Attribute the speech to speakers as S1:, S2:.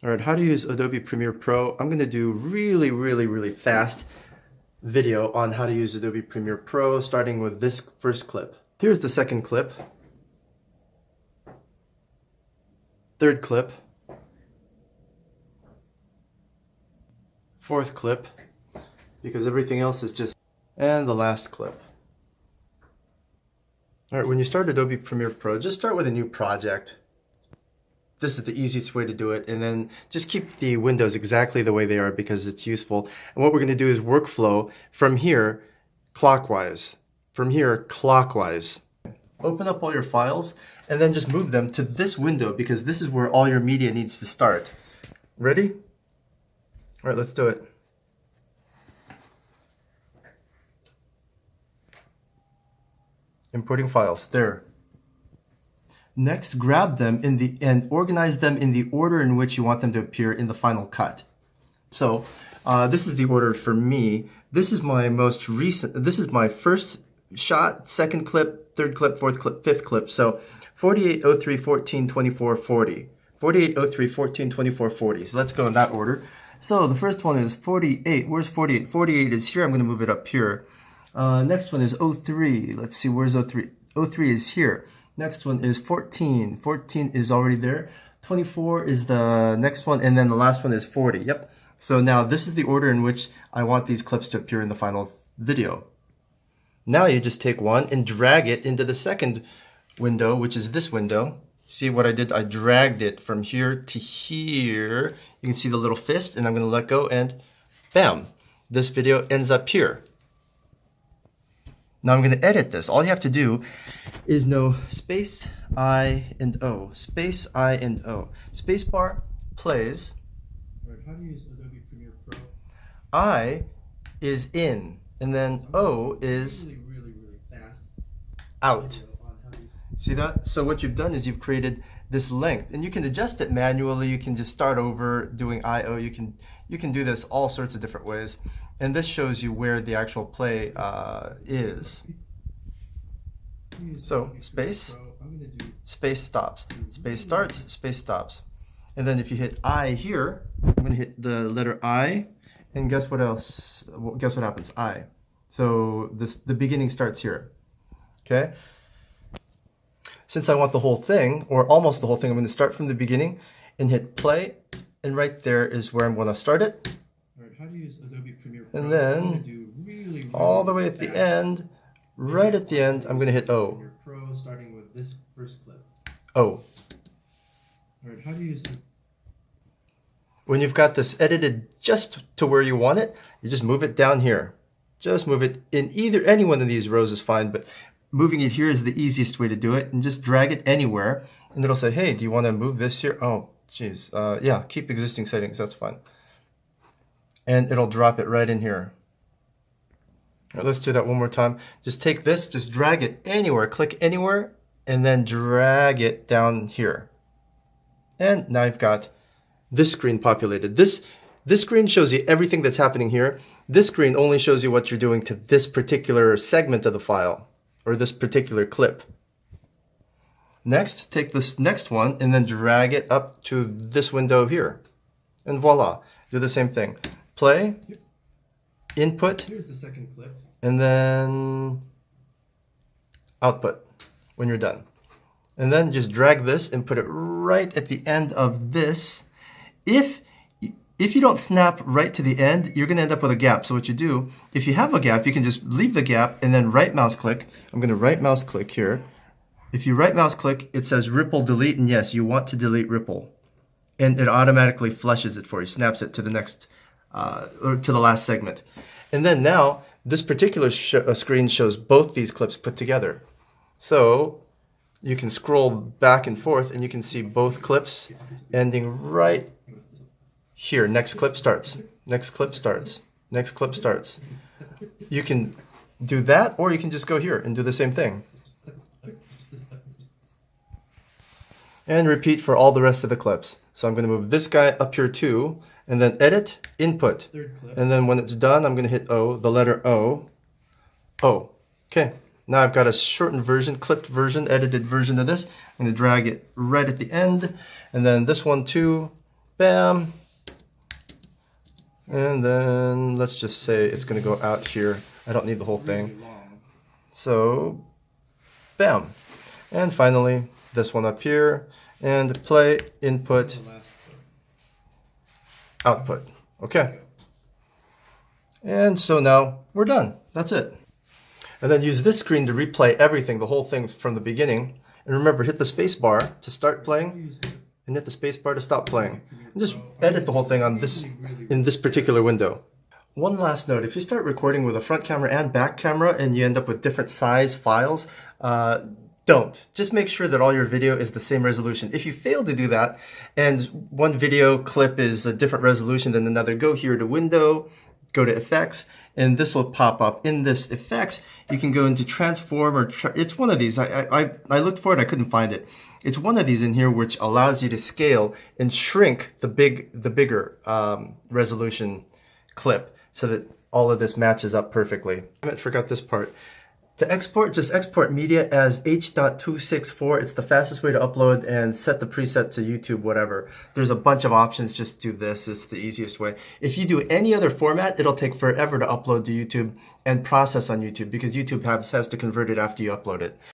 S1: All right, how to use Adobe Premiere Pro. I'm going to do really fast video on how to use Adobe Premiere Pro, starting with this first clip. Here's the second clip. Third clip. Fourth clip, because everything else is just... And the last clip. All right, when you start Adobe Premiere Pro, just start with a new project. This is the easiest way to do it, and then just keep the windows exactly the way they are because it's useful. And what we're going to do is workflow from here clockwise. From here clockwise. Open up all your files and then just move them to this window because this is where all your media needs to start. Ready? All right, let's do it. Importing files. There. Next, grab them and organize them in the order in which you want them to appear in the final cut. So this is the order for me. This is my most recent, this is my first shot, second clip, third clip, fourth clip, fifth clip. So 48, 03, 14, 24, 40. 48, 03, 14, 24, 40. So let's go in that order. So the first one is 48. Where's 48? 48 is here. I'm going to move it up here. Next one is 03. Let's see, where's 03? 03 is here. Next one is 14. 14 is already there. 24 is the next one, and then the last one is 40. Yep. So now this is the order in which I want these clips to appear in the final video. Now you just take one and drag it into the second window, which is this window. See what I did? I dragged it from here to here. You can see the little fist, and I'm going to let go, and bam! This video ends up here. Now I'm going to edit this. All you have to do is know space, I, and O. Space, I, and O. Space bar plays.
S2: All right, how do you use Adobe Premiere Pro?
S1: I is in, and then O is
S2: really fast
S1: out.
S2: video on how you...
S1: See that? So what you've done is you've created this length, and you can adjust it manually. You can just start over doing I/O. You can do this all sorts of different ways. And this shows you where the actual play is. So space, space stops, space starts, space stops. And then if you hit I here, I'm going to hit the letter I, and guess what else? Guess what happens? I. So the beginning starts here. Okay? Since I want the whole thing, or almost the whole thing, I'm going to start from the beginning and hit play, and right there is where I'm going to start it.
S2: How do you use Adobe Premiere Pro?
S1: And then all the way at the end, right at the end, I'm going to hit O.
S2: Premiere Pro, starting with this first clip.
S1: O.
S2: All right, how do you use...
S1: When you've got this edited just to where you want it, you just move it down here. Just move it in any one of these rows is fine, but moving it here is the easiest way to do it. And just drag it anywhere, and it'll say, hey, do you want to move this here? Oh, geez. Yeah, keep existing settings. That's fine. And it'll drop it right in here. All right, let's do that one more time. Just take this, just drag it anywhere, click anywhere, and then drag it down here. And now you've got this screen populated. This screen shows you everything that's happening here. This screen only shows you what you're doing to this particular segment of the file, or this particular clip. Next, take this next one and then drag it up to this window here. And voila, do the same thing. Play, input,
S2: Here's the second clip.
S1: and then output when you're done. And then just drag this and put it right at the end of this. If you don't snap right to the end, you're going to end up with a gap. So what you do, if you have a gap, you can just leave the gap and then right mouse click. I'm going to right mouse click here. If you right mouse click, it says ripple delete, and yes, you want to delete ripple. And it automatically flushes it for you, snaps it to the next or to the last segment. And then now this particular screen shows both these clips put together. So you can scroll back and forth and you can see both clips ending right here. Next clip starts. Next clip starts. Next clip starts. You can do that, or you can just go here and do the same thing. And repeat for all the rest of the clips. So I'm going to move this guy up here too, and then edit, input.
S2: Third clip.
S1: And then when it's done, I'm going to hit O, the letter O. O. Okay. Now I've got a shortened version, clipped version, edited version of this. I'm going to drag it right at the end. And then this one too. Bam. And then let's just say it's going to go out here. I don't need the whole thing.
S2: Really long.
S1: So, bam. And finally, this one up here. And play, input,
S2: The last clip.
S1: output. Okay. And so now we're done. That's it. And then use this screen to replay everything, the whole thing from the beginning. And remember, hit the space bar to start
S2: How do
S1: playing
S2: you use the
S1: and hit the space bar to stop playing.
S2: Premiere
S1: And just
S2: Pro?
S1: edit the whole thing on this in this particular window. One last note, if you start recording with a front camera and back camera and you end up with different size files, don't. Just make sure that all your video is the same resolution. If you fail to do that and one video clip is a different resolution than another, go here to Window, go to Effects, and this will pop up. In this Effects, you can go into Transform or it's one of these. I looked for it, I couldn't find it. It's one of these in here which allows you to scale and shrink the bigger resolution clip so that all of this matches up perfectly. I forgot this part. To export, just export media as H.264. It's the fastest way to upload and set the preset to YouTube, whatever. There's a bunch of options. Just do this. It's the easiest way. If you do any other format, it'll take forever to upload to YouTube and process on YouTube because YouTube has to convert it after you upload it.